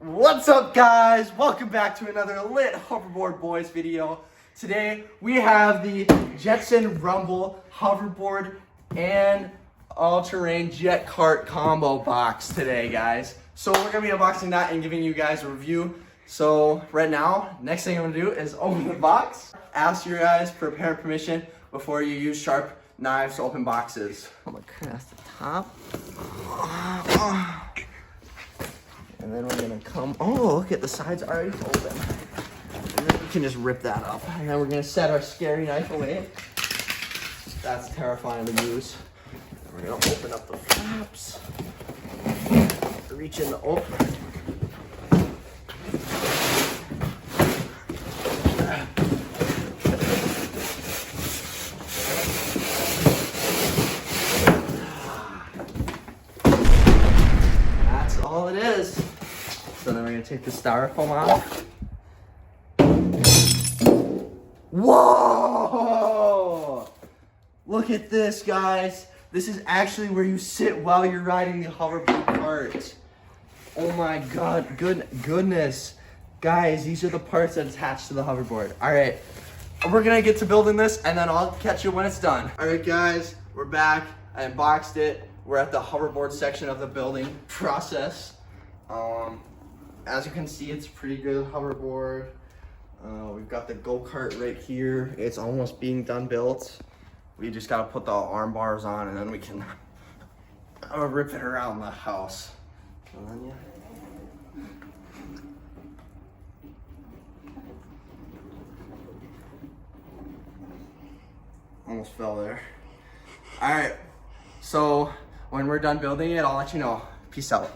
What's up, guys? Welcome back to another lit Hoverboard Boys video. Today we have the Jetson Rumble Hoverboard and all-terrain JetKart combo box today, guys. So we're gonna be unboxing that and giving you guys a review. So right now, next thing I'm gonna do is open the box. Ask your guys for parent permission before you use sharp knives to open boxes. I'm gonna cast the top. And then we're gonna come, oh, look at the sides already open. And then we can just rip that up. And then we're gonna set our scary knife away. That's terrifying to use. And we're gonna open up the flaps. Reach in the open. That's all it is. So then we're gonna take the styrofoam off. Whoa! Look at this, guys. This is actually where you sit while you're riding the hoverboard cart. Oh my god, goodness. Guys, these are the parts that attach to the hoverboard. All right, we're gonna get to building this and then I'll catch you when it's done. All right, guys, we're back. I unboxed it. We're at the hoverboard section of the building process. As you can see, it's a pretty good hoverboard. We've got the go-kart right here. It's almost being done built. We just gotta put the arm bars on and then we can rip it around the house. And then, yeah. Almost fell there. All right, so when we're done building it, I'll let you know. Peace out.